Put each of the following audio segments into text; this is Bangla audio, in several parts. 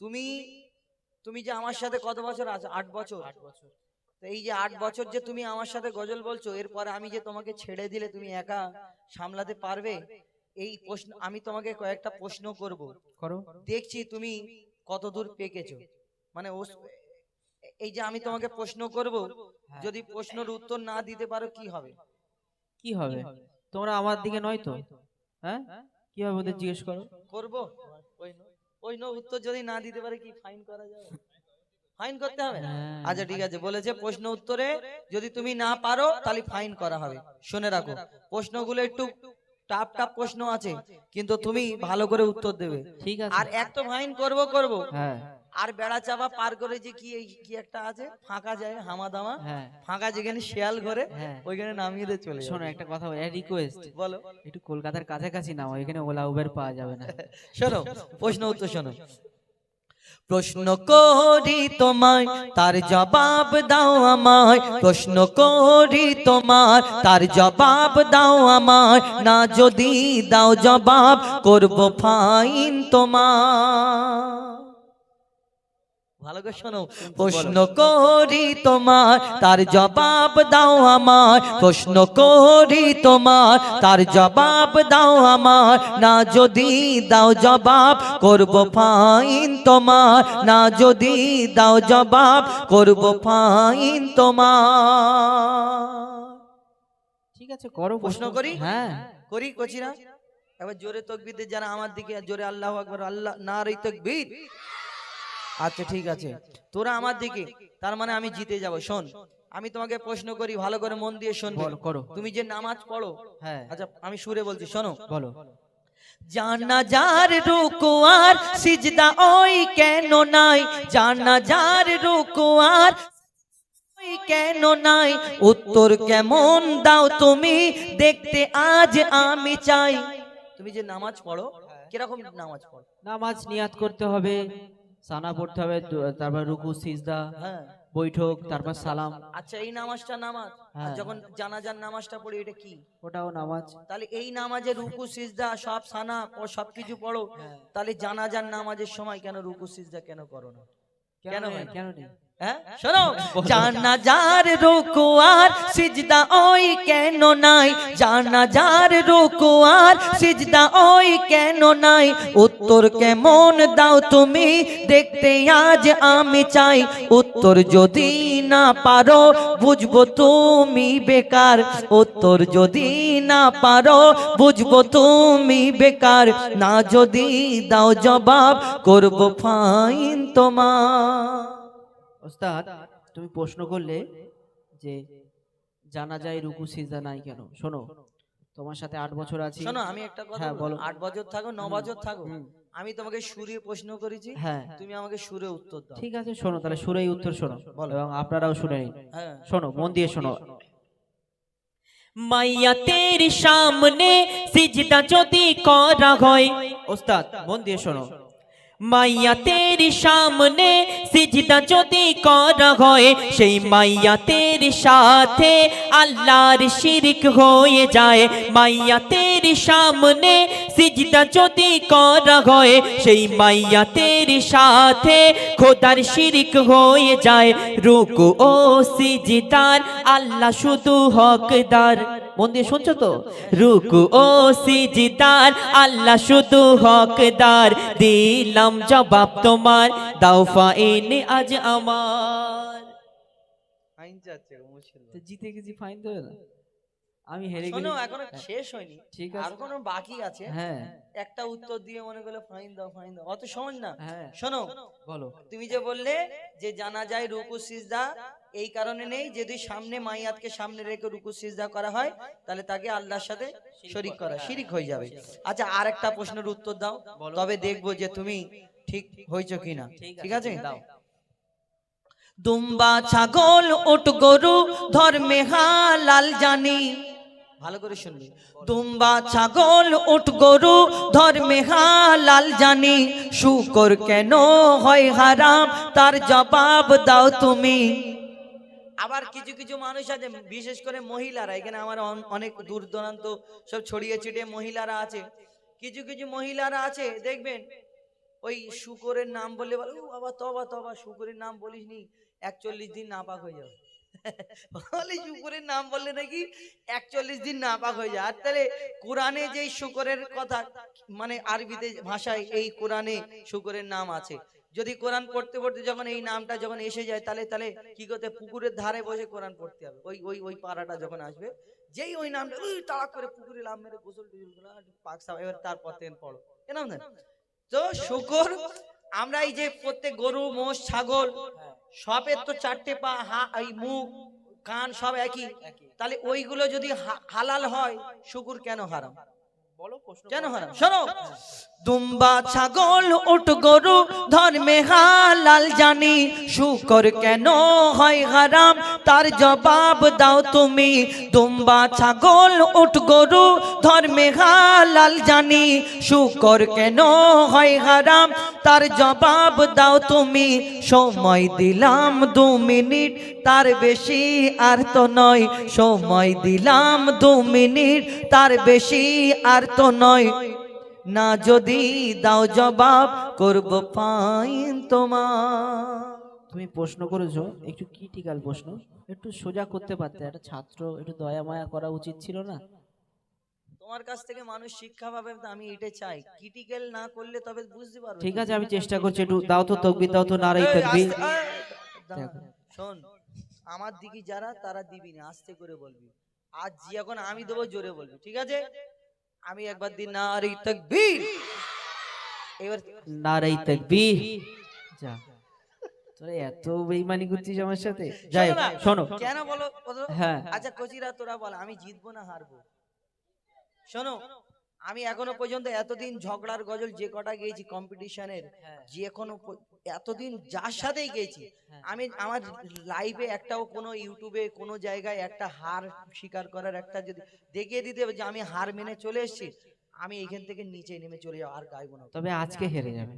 তুমি তুমি যে আমার সাথে কত বছর আছো? 8 বছর। 8 বছর। তো এই যে 8 বছর যে তুমি আমার সাথে গজল বলছো, এরপরে আমি যে তোমাকে ছেড়ে দিলে তুমি একা সামলাতে পারবে? এই প্রশ্ন আমি তোমাকে কয়েকটা প্রশ্ন করব, করো। দেখছি তুমি কত দূর পেকেছো। মানে এই যে আমি তোমাকে প্রশ্ন করব, যদি প্রশ্নের উত্তর না দিতে পারো কি হবে? কি হবে? তোমরা আমার দিকে নয় তো? হ্যাঁ, কি হবে ওদের জিজ্ঞেস করো। করব ওই নো উত্তর যদি না দিতে পারে কি ফাইন করা যাবে? ফাইন করতে হবে? হ্যাঁ। আচ্ছা ঠিক আছে, বলেছে প্রশ্ন উত্তরে যদি তুমি না পারো তাহলে ফাইন করা হবে। শুনে রাখো, প্রশ্নগুলো একটু টাফ টাফ প্রশ্ন আছে, কিন্তু তুমি ভালো করে উত্তর দেবে। ঠিক আছে। আর এক তো ফাইন করব, হ্যাঁ আর বেড়া চাপা পার করে যে কি একটা আছে ফাঁকা যায় হামাদামা, হ্যাঁ ফাঁকা যেখানে শিয়াল ঘরে হ্যাঁ। ওইখানে নামিয়ে দিয়ে চলে শোনো যাবে। একটা কথা বলি, রিকোয়েস্ট। বলো। একটু কলকাতার কাছাকাছি নাও, এখানে ওলা উবের পাওয়া যাবে না। শোনো প্রশ্ন উত্তর শোনো। প্রশ্ন করি তোমায় তার জবাব দাও আমায়, প্রশ্ন করি তোমার তার জবাব দাও আমায়, না যদি দাও জবাব করব ফাইন তোমার। ভালো করে শোনো, প্রশ্ন করি তোমার তার জবাব দাও আমায়, প্রশ্ন করি তোমার তার জবাব দাও আমায়, না যদি দাও জবাব করব ফাইন তোমার, না যদি দাও জবাব করব ফাইন তোমার। ঠিক আছে করো প্রশ্ন করি? হ্যাঁ করি কচিরা? এবার জোরে তাকবীর দিয়ে যারা আমার দিকে, জোরে আল্লাহু আকবার, আল্লাহ নারে তাকবীর। আচ্ছা ঠিক আছে, তোরা আমার দিকে, তার মানে আমি জিতে যাব। শোন, আমি তোমাকে প্রশ্ন করি, ভালো করে মন দিয়ে শুনবে। বলো, করো। তুমি যে নামাজ পড়ো, হ্যাঁ আচ্ছা আমি সুরে বলছি, শোনো। বলো। জানাজার রুকু আর সিজদা ওই কেন নাই, জানাজার রুকু আর ওই কেন নাই, উত্তর কেমন দাও তুমি দেখতে আজ আমি চাই। তুমি যে নামাজ পড়ো, কিরকম নামাজ পড়ো? নামাজ নিয়াত করতে হবে, সানা পড়তে হবে, তারপর রুকু সিজদা, হ্যাঁ। বৈঠক, তারপর সালাম। আচ্ছা এই নামাজটা নামাজ। আর হ্যাঁ। যখন জানাজার নামাজটা পড়ি এটা কি? ওটাও নামাজ। তাহলে এই নামাজে রুকু সিজদা সব সানা ও সবকিছু পড়ো, হ্যাঁ। তাহলে জানাজার নামাজের সময় কেন রুকু সিজদা কেন করো না? কেন হয় না? কেন নেই? হ্যাঁ শোনো, জানাজার রুকু আর সিজদা ওই কেন নাই, জানাজার রুকু আর সিজদা ওই কেন নাই, উত্তর কেমন দাও তুমি দেখতে আজ আমি চাই, উত্তর যদি না পারো বুঝবো তুমি বেকার, উত্তর যদি না পারো বুঝবো তুমি বেকার, না যদি দাও জবাব করব ফাইন তোমার। ওস্তাদ তুমি প্রশ্ন করলে যে জানা যায় রুকু সিজদা নাই কেন। শোনো, তোমার সাথে 8 বছর আছি। শোনো আমি একটা কথা হ্যাঁ বলো। 8 বছর থাকো 9 বছর থাকো, হুম। আমি তোমাকে সুরে প্রশ্ন করেছি, হ্যাঁ তুমি আমাকে সুরে উত্তর দাও। ঠিক আছে, শোনো তাহলে সুরেই উত্তর শোনো, বলো। এবং আপনারাও শুনে নিন। হ্যাঁ শোনো, মন দিয়ে শোনো। মাইয়া তেরি সামনে সিজদা যদি করা হয়, ওস্তাদ মন দিয়ে শোনো। মাইয়া তেরি সামনে সিজদা যদি করা হয়, সেই মাইয়া তেরি সাথে আল্লাহর শিরক হয়ে যায়। মাইয়া তেরি সামনে সিজদা যদি করা হয়, সেই মাইয়া তেরি সাথে খোদার শিরক হয়ে যায়। রুকু ও সিজদার আল্লাহ শুধু হকদার। মন দিয়ে শুনছো তো? রুকু ও সিজদার আল্লাহ শুধু হকদার, দিলাম জবাব তোমার, দাও ফাইন আজ আমার। ফাইন যাচ্ছে মুশকিল। তো জিতে গেছি, ফাইন দেবে না? আমি হেরে গেছি। শোনো এখনো শেষ হয়নি, ঠিক আছে। আর কোনো বাকি আছে। হ্যাঁ একটা উত্তর দিয়ে মনে করলে ফাইন দাও ফাইন দাও, অত সহজ না। হ্যাঁ শোনো, বলো। তুমি যে বললে যে জানা যায় রুকু সিজদা এই কারণে নেই, যদি সামনে মাইয়াতকে সামনে রেখে রুকু সিজদা করা হয় তাহলে তাকে আল্লাহর সাথে শরীক করা, শিরিক হয়ে যাবে। আচ্ছা আর একটা প্রশ্নের উত্তর দাও, তবে দেখবো যে তুমি ঠিক হয়েছো কিনা। ঠিক আছে দাও। দুম্বা ছাগল উট গরু ধর্মে হালাল জানি, ভালো করে শুনবি। দুম্বা ছাগল উট গরু ধর্মে হালাল জানি, শুকর কেন হয় হারাম তার জবাব দাও তুমি। আবার কিছু কিছু মানুষ আছে, বিশেষ করে মহিলারা, এখানে আমার অনেক দূর দূরান্ত সব ছড়িয়ে ছিটিয়ে মহিলারা আছে, কিছু কিছু মহিলারা আছে দেখবেন ওই শুকরের নাম বললে বলে ও বাবা তবা তবা, শুকরের নাম বলিস নি 41 দিন নাপাক হয়ে যাবে। বলে শুকরের নাম বললে নাকি 41 দিন নাপাক হয়ে যায়। আর তাহলে কোরআনে যেই শুকরের কথা, মানে আরবিতে ভাষায় এই কোরআনে শুকরের নাম আছে, যদি কোরআন পড়তে পড়তে যখন এই নামটা যখন এসে যায়, তাহলে তাহলে কি করতে, পুকুরের ধারে বসে কোরআন পড়তে হবে। ওই ওই ওই পাড়াটা যখন আসবে, যেই ওই নামটা তাড়া করে পুকুরে লাভ মেরে গোসল টোসল করে পাক সাপ, এবার তারপর থেকে পড়ো এরকম না। তো শুকর, আমরা এই যে প্রত্যেক গরু মোষ ছাগল সবের তো 4টে পা, এই মুখ কান সব একই, তাহলে ওইগুলো যদি হালাল হয়, শুকুর কেন হারাম? বলো প্রশ্ন কেন হারাম? শোনো, দুম্বা ছাগল উট গরু ধর্মে হালাল জানি, শুকর কেন হয় হারাম? তার জবাব দাও তুমি। দুম্বা ছাগল উট গরু ধর্মে হালাল জানি, শুকর কেন হয় হারাম? তার জবাব দাও তুমি। সময় দিলাম 2 মিনিট, তার বেশি আর তো নয়। সময় দিলাম 2 মিনিট, তার বেশি আর তো নয়। না যদি দাও জবাব, করব ফাইন তোমার। তুমি প্রশ্ন করেছো একটু ক্রিটিক্যাল প্রশ্ন, একটু সোজা করতে পারতে, একটা ছাত্র একটু দয়া মায়া করা উচিত ছিল না? তোমার কাছ থেকে মানুষ শিক্ষা পাবে, আমি এটা চাই। ক্রিটিক্যাল না করলে তবে বুঝতে পারবে। ঠিক আছে, আমি চেষ্টা করছি, একটু দাও তো তাকবীর, দাও তো নারাই তাকবীর। শোন, আমার দিকে যারা তারা দিবি না, আস্তে করে বলবি। আজ যখন আমি দেবো জোরে বলবি, ঠিক আছে? আমি একবার দিন নারাই তাকবীর, এবার নারাই তাকবীর। যা, তোরা এত বেঈমানি করছিস আমার সাথে। যাই হোক, শোনো কেন বলো? হ্যাঁ আচ্ছা কচিরা তোরা বল, আমি জিতবো না হারবো? শোনো, আমি এখনো পর্যন্ত এতদিন ঝগড়ার গজল যে কটা গেয়েছি কম্পিটিশনের, যে কোনো এতদিন যার সাথেই গেয়েছি, আমি আমার লাইভে একটাও কোনো ইউটিউবে কোনো জায়গায় একটা হার স্বীকার করার একটা যদি দেখিয়ে দিতে হবে যে আমি হার মেনে চলে এসেছি, আমি এখান থেকে নিচে নেমে চলে যাবো, আর গাইবো না। তবে আজকে হেরে যাবে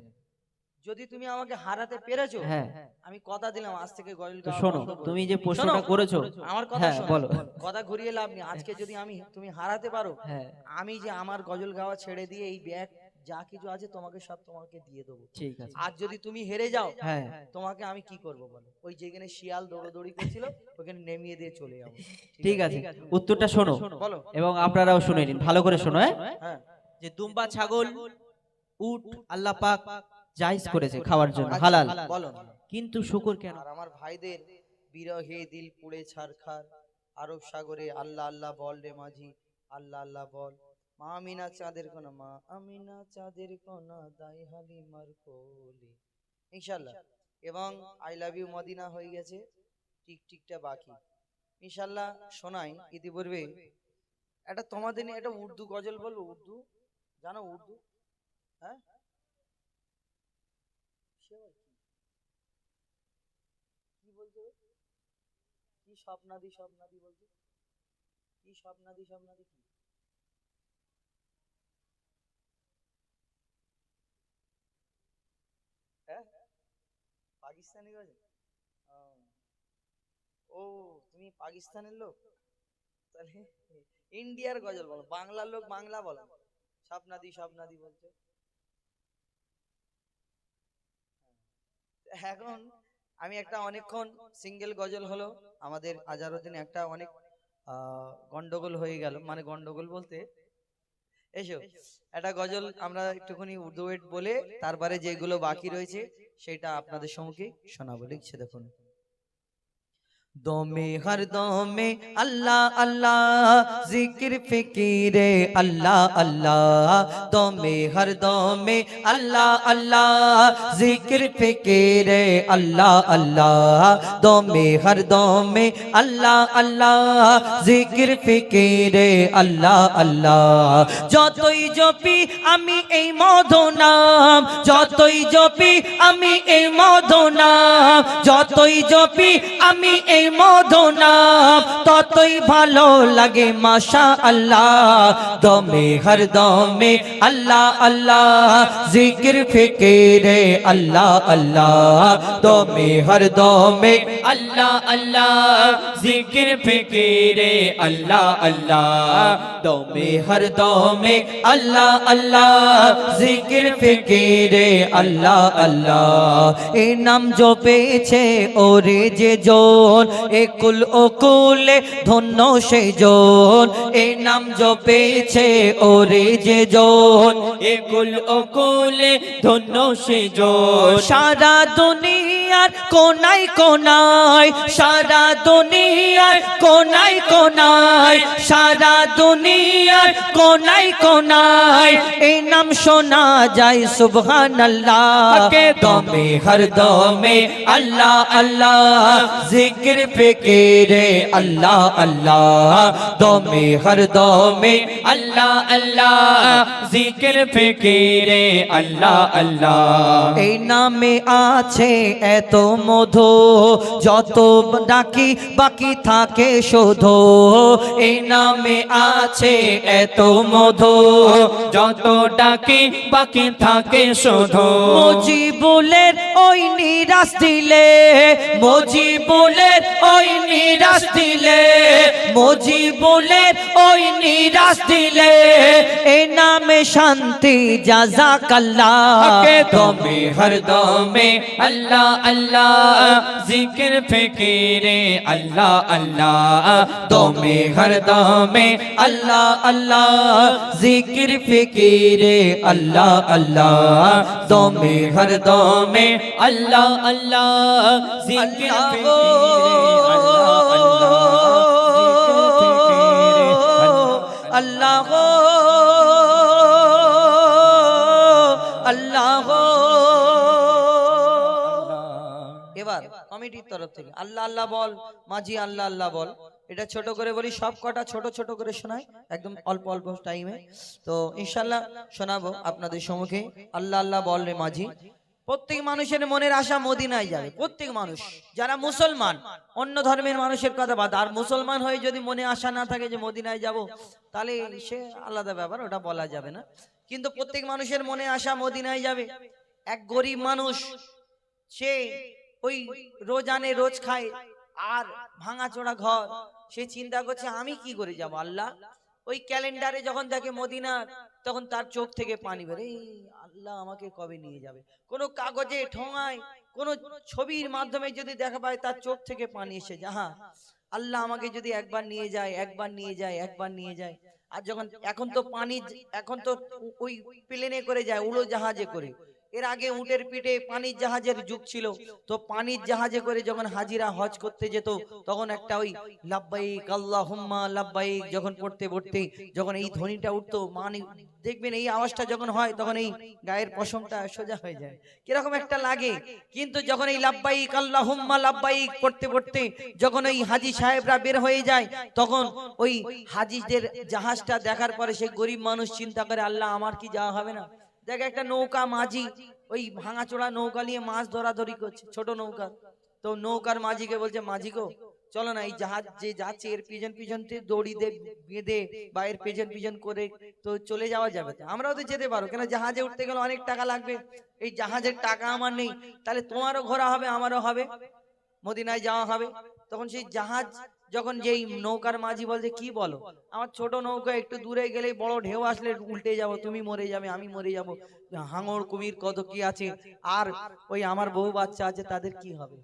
যদি তুমি আমাকে হারাতে পেরেছো, হ্যাঁ আমি কথা দিলাম আজ থেকে গজল তো গাওয়া শোনো, বন্ধ করবো। তুমি যে প্রশ্নটা শোনো, করেছো, আমার কথা হ্যাঁ শোনো, বলো। কথা ঘুরিয়ে লাভ নেই। আজকে যদি তুমি হারাতে পারো, হ্যাঁ আমি যে আমার গজল গাওয়া ছেড়ে দিয়ে এই ব্যাগ যা কিছু আছে তোমাকে সব তোমাকে দিয়ে দেবো। ঠিক আছে। আর যদি তুমি হেরে যাও, হ্যাঁ তোমাকে আমি কি করব বলো? ওই যেখানে শিয়াল দৌড়দৌড়ি করছিল ওখানে নেমিয়ে দিয়ে চলে যাবো। ঠিক আছে, উত্তরটা শোনো বলো। এবং আপনারাও শুনে নিন, ভালো করে শোনো। হ্যাঁ, যে দুম্বা ছাগল উট আল্লাহ পাক জায়েজ করেছে খাওয়ার জন্য, হালাল। বলো। কিন্তু শুকর কেন? আর আমার ভাইদের বিরহে দিল পুড়ে ছারখার, আরব সাগরে আল্লাহ আল্লাহ বল রে মাঝি, আল্লাহ আল্লাহ বল। মা আমিনা চাঁদের কোনা, মা আমিনা চাঁদের কোনা, দাই হালিমার কোলে, ইনশাআল্লাহ। এবং আই লাভ ইউ মদিনা হয়ে গেছে, টিকটিকটা বাকি ইনশাআল্লাহ শোনাই। ইতিপূর্বে একটা তোমাদের নিয়ে একটা উর্দু গজল বলবো। উর্দু জানো? উর্দু, হ্যাঁ? কি বলছো? কি স্বপ্নাদি স্বপ্নাদি বলছো? কি স্বপ্নাদি স্বপ্নাদি কি? হ্যাঁ, পাকিস্তানি গজল? ও, তুমি পাকিস্তানের লোক, তাহলে ইন্ডিয়ার গজল বলো। বাংলার লোক বাংলা বলো, স্বপ্নাদি স্বপ্নাদি বলছো। এখন আমি একটা অনেকক্ষণ সিঙ্গেল গজল হলো আমাদের আজারউদ্দিন, একটা অনেক গন্ডগোল হয়ে গেল, মানে গন্ডগোল বলতে এসো একটা গজল আমরা একটুখানি উর্দুয়েট বলে তারপরে যেগুলো বাকি রয়েছে সেটা আপনাদের সম্মুখে শোনাবো। লিখছে দেখুন। দমে হর দমে আল্লাহ আল্লাহ, জিকির ফিকিরে আল্লাহ আল্লাহ। দমে হর দমে আল্লাহ আল্লাহ, জিকির ফিকিরে আল্লাহ আল্লাহ। দমে হর দমে আল্লাহ আল্লাহ, জিকির ফিকিরে আল্লাহ আল্লাহ। যতই জপি আমি এই মধু নাম, যতই জপি আমি এই মধুনাম, যতই জপি আমি এই মধুনাম, ততই ভালো লাগে মাশাআল্লাহ। দমে হর দমে আল্লাহ আল্লাহ, জিকির ফিকিরে আল্লাহ আল্লাহ, দমে হর দমে अल्लाह अल्लाह जिक्र फिकिरे अल्लाह अल्लाह दो में हर दो में अल्लाह अल्लाह, जिक्र फिकिरे अल्लाह अल्लाह। ए नाम जो पेछे ओरे जे जोन, ए कुल ओ कुले धन्य से जोन, ए नाम जो पेछे ओरे जे जोन, ए कुल ओ कुले दोनों से जोर सारा दुनियार कोनाय कोनाय, सारा दुनियार कोनाय कोनाय, सारा दुनियार कोनाय कोनाय, ए नाम शोना जाए सुबहानल्लाह। के दमे हर दमे अल्लाह अल्लाह, जिक्र फिकिरे अल्लाह अल्लाह, दमे हर दमे अल्लाह अल्लाह जिक्र फिकिरे अल्लाह अल्लाह এই নামে আছে এত মধু, যত ডাকি বাকি থাকে শুধু, এই নামে আছে এত মধু, যত ডাকি বাকি থাকে শুধু মুজিবুলের ওই নিরাশ দিলে, মুজিবুলের ওই নিরাশ দিলে, মুজিবুলের ওই নিরাশ দিলে, এই নামে শান্তি জাযাকাল্লাহ। के दमे हर दमे अल्लाह अल्लाह जिक्र फिकिरे अल्लाह अल्लाह दमे हर दमे अल्लाह अल्लाह, जिक्र फिकिरे अल्लाह अल्लाह, दमे हर दमे अल्लाह अल्लाह जिक्र फिकिरे अल्लाह अल्लाह। এবার কমিটির তরফ থেকে আল্লাহ আল্লাহ বল, মাঝি আল্লাহ আল্লাহ বল, এটা ছোট করে বলি, সব কটা ছোট ছোট করে শোনাই একদম অল্প অল্প টাইমে। তো ইনশাআল্লাহ শোনাবো আপনাদের সম্মুখে। আল্লাহ আল্লাহ বল রে মাঝি। প্রত্যেক মানুষের মনের আশা মদিনায় যাবে, প্রত্যেক মানুষ যারা মুসলমান, অন্য ধর্মের মানুষের কথা বাদ, আর মুসলমান হয়ে যদি মনে আশা না থাকে যে মদিনায় যাব, তাহলে সে আলাদা ব্যাপার, ওটা বলা যাবে না। কিন্তু প্রত্যেক মানুষের মনে আশা মদিনায় যাবে। এক গরিব মানুষ, সে ওই রোজ আনে রোজ খায় আর ভাঙাচোরা ঘর, সে চিন্তা করছে আমি কি করে যাব আল্লাহ। ওই ক্যালেন্ডারে যখন দেখে মদিনা, তখন তার চোখ থেকে পানি বেরে, আল্লাহ আমাকে কবে নিয়ে যাবে। কোনো কাগজে ঠোঙায় কোনো ছবির মাধ্যমে যদি দেখা পায়, তার চোখ থেকে পানি এসে যাহা আল্লাহ আমাকে যদি একবার নিয়ে যায়, একবার নিয়ে যায়, একবার নিয়ে যায়। আর যখন এখন তো পানি, এখন তো ওই প্লেনে করে যায়, উড়ো জাহাজে করে, এর আগে উটের পিঠে পানির জাহাজের যুগ ছিল। তো পানির জাহাজে করে যখন হাজিরা হজ করতে যেত, তখন একটা ওই লাব্বাইক আল্লাহুম্মা লাব্বাইক যখন পড়তে পড়তে যখন এই ধ্বনিটা উঠতো, মানে দেখবেন এই আওয়াজটা যখন হয়, তখন এই গায়ের পশমটা সোজা হয়ে যায়, কিরকম একটা লাগে। কিন্তু যখন এই লাব্বাইক আল্লাহুম্মা লাব্বাইক পড়তে পড়তে যখন ওই হাজি সাহেবরা বের হয়ে যায়, তখন ওই হাজিদের জাহাজটা দেখার পরে সেই গরিব মানুষ চিন্তা করে, আল্লাহ আমার কি যাওয়া হবে না। দেখ একটা নৌকা, মাঝি ওই ভাঙাচোরা নৌকা নিয়ে মাছ ধরাধরি করছে, ছোট নৌকা। তো নৌকার মাঝিকে বলছে, মাঝি গো চলো না, এই জাহাজ যে যাচ্ছে এর পিছন পিছন দড়ি দিয়ে বেঁধে বা এর পিছন পিছন করে তো চলে যাওয়া যাবে। আমরাও তো যেতে পারো, কেন জাহাজে উঠতে গেলে অনেক টাকা লাগবে, এই জাহাজের টাকা আমার নেই, তাহলে তোমারও ঘোরা হবে আমারও হবে, মদিনায় যাওয়া হবে। তখন সেই জাহাজ যখন যেই নৌকার মাঝি বলছে, কি বলো, আমার ছোট নৌকা একটু দূরে গেলে বড় ঢেউ আসলে উল্টে যাব, তুমি মরে যাবে, আমি মরে যাব, হাঙর কুমির কত কি আছে, আর ওই আমার বউ বাচ্চা আছে, তাদের কি হবে।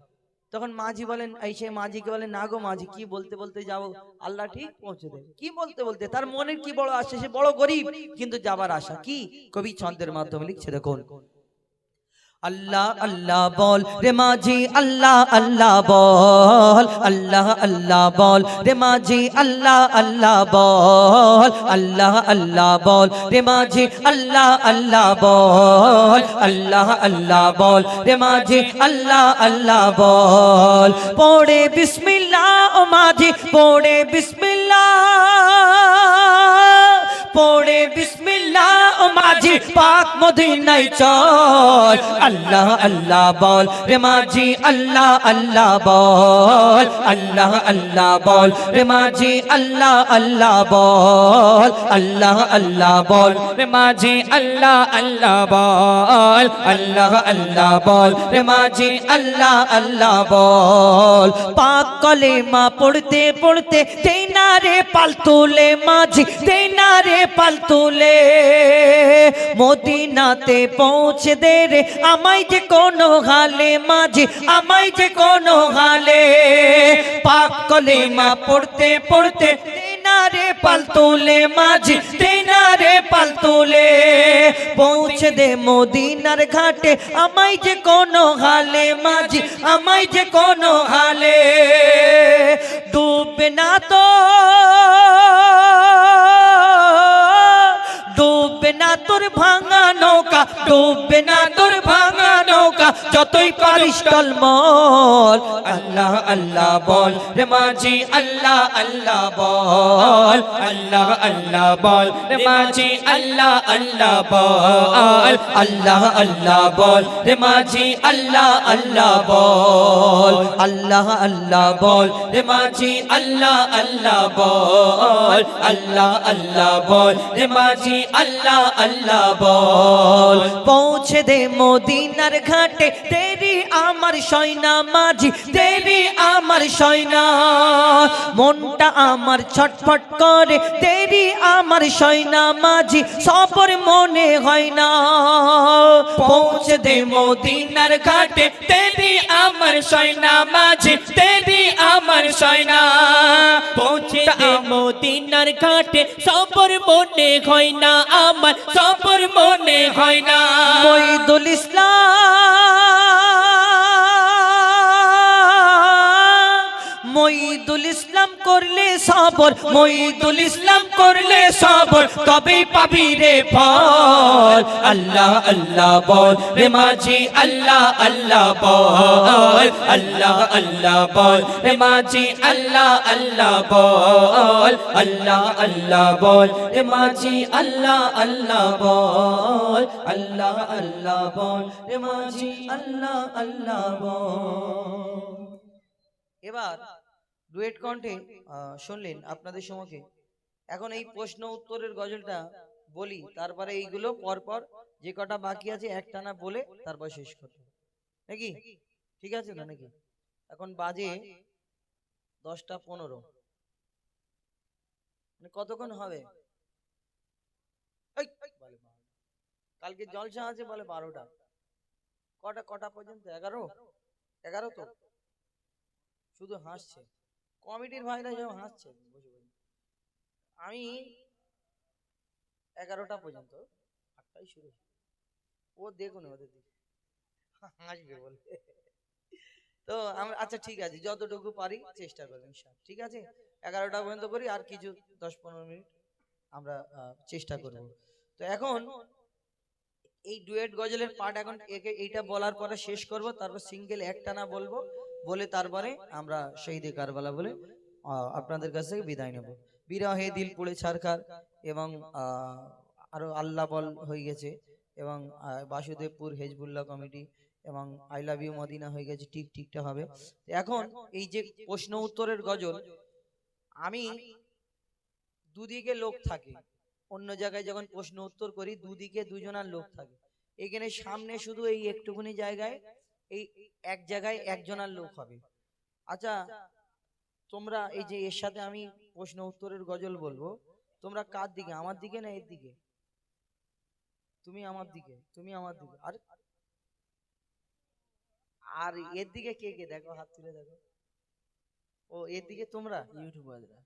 তখন মাঝি বলেন, এই সে মাঝিকে বলেন, না গো মাঝি, কি বলতে বলতে যাবো, আল্লাহ ঠিক পৌঁছে দেবে। কি বলতে বলতে তার মনের কি বড় আশা, সে বড় গরিব কিন্তু যাবার আশা। কি কবি ছন্দের মাধ্যমে লিখছে দেখুন, अल्लाह अल्लाह बोल रे माझी अल्लाह अल्लाह बोल, अल्लाह अल्लाह बोल रे माझी अल्लाह अल्लाह बोल, अल्लाह अल्लाह बोल रे माझी अल्लाह अल्लाह बोल, अल्लाह अल्लाह बोल रे माझी अल्लाह अल्लाह बोल। पढ़े बिस्मिल्लाह ओ माझी, पढ़े बिस्मिल्लाह, पढ़े बिस्मिल्लाह, মিল্লা ও মাঝি পাক মদিনায় চল আল্লাহ আল্লাহ বল রে মাঝি আল্লাহ আল্লাহ বল আল্লাহ আল্লাহ বল রে মাঝি আল্লাহ আল্লাহ বল আল্লাহ আল্লাহ বল রে মাঝি আল্লাহ আল্লাহ বল আল্লাহ আল্লাহ বল রে মাঝি আল্লাহ আল্লাহ বল পাক কলেমা পড়তে পড়তে তেনা রে পাল তুলে মাঝি তেনা রে পাল তুলে মদিনাতে পৌঁছে দে রে আমায় যে কোনো হালে মাঝি আমায় যে কোনো হালে পাক কলেমা পড়তে পড়তে তেনা রে পাল তুলে মাঝি তেনা রে পাল তুলে পৌঁছে দে মদিনার ঘাটে আমায় যে কোনো হালে মাঝি আমায় যে কোনো হালে ডুববে না তো ডুববে না তোর ভাঙা নৌকা ডুববে না তোর ভাঙা নৌকা যতই পারিস টলমল আল্লাহ আল্লাহ বল রে মাঝি আল্লাহ আল্লাহ বল আল্লাহ আল্লাহ বল রে মাঝি আল্লাহ আল্লাহ বল আল্লাহ আল্লাহ বল রে মাঝি আল্লাহ আল্লাহ বল আল্লাহ আল্লাহ বল রে মাঝি আল্লাহ আল্লাহ বল আল্লাহ আল্লাহ বল রে মাঝি আল্লাহ আল্লাহ বল পৌঁছে দে মদিনার ঘাটে তেরি আমার সয়না মাঝি তেরি আমার সয়না মনটা আমার ছটফট করে তেরি আমার সয়না মাঝি সবর মনে হয় না পৌঁছে দে মদিনার ঘাটে তেরি আমার সয়না মাঝি তেরি আমার সয়না পৌঁছে দে মদিনার ঘাটে সবর মনে হয় না আমার সবর মনে হয় না মঈদুল ইসলাম করলে সবর মঈদুল ইসলাম করলে সবর তবে পাবি রে ফল আল্লাহ আল্লাহ বল রে মাঝি আল্লাহ আল্লাহ বল আল্লাহ আল্লাহ বল রে মাঝি আল্লাহ আল্লাহ বল আল্লাহ আল্লাহ বল রে মাঝি আল্লাহ আল্লাহ বল আল্লাহ আল্লাহ বল রে মাঝি আল্লাহ আল্লাহ বল এবার ডুয়েট কণ্ঠে শুনলেন আপনাদের সম্মুখে এখন এই প্রশ্ন উত্তরের গজলটা বলি তারপরে এইগুলো পরপর যে কটা বাকি আছে একটানা বলে তারপর শেষ করতে নাকি ঠিক আছে না নাকি এখন বাজে 10:15 মানে কতক্ষণ হবে কালকে জলসা আছে বলে 12টা কটা পর্যন্ত 11 তো শুধু হাসছে কমিটির ভাইরা সব হাসছে আমি 11টা পর্যন্ত 8টায় শুরু ও দেখুন ওদের দিকে হাসবে বলে তো আমরা আচ্ছা ঠিক আছে যতটুকু পারি চেষ্টা করবেন ঠিক আছে 11টা পর্যন্ত করি আর কিছু 10-15 মিনিট আমরা চেষ্টা করব তো এখন এই ডুয়েট গজলের পার্ট এখন এইটা বলার পরে শেষ করব তারপর সিঙ্গেল একটানা বলবো বলে তারপরে আমরা শহীদে কারবালা বলে আপনাদের কাছ থেকে বিদায় নেব বিরহে দিল পুড়ে ছারখার এবং আরো আল্লাহ বল হয়ে গেছে এবং বাসুদেবপুর হেজবুল্লাহ কমিটি এবং আই লাভ ইউ মদিনা হয়ে গেছে ঠিকটা হবে এখন এই যে প্রশ্ন উত্তরের গজল আমি দুদিকে লোক থাকে অন্য জায়গায় যখন প্রশ্ন উত্তর করি দুদিকে দুজনার লোক থাকে এখানে সামনে শুধু এই একটুখানি জায়গায় এই এক জায়গায় একজনের লোক হবে আচ্ছা তোমরা এই যে এর সাথে আমি প্রশ্ন উত্তরের গজল বলবো তোমরা কার দিকে আমার দিকে না এর দিকে তুমি আমার দিকে আর এর দিকে কে দেখো হাত তুলে দেখো ও এর দিকে তোমরা ইউটিউবাররা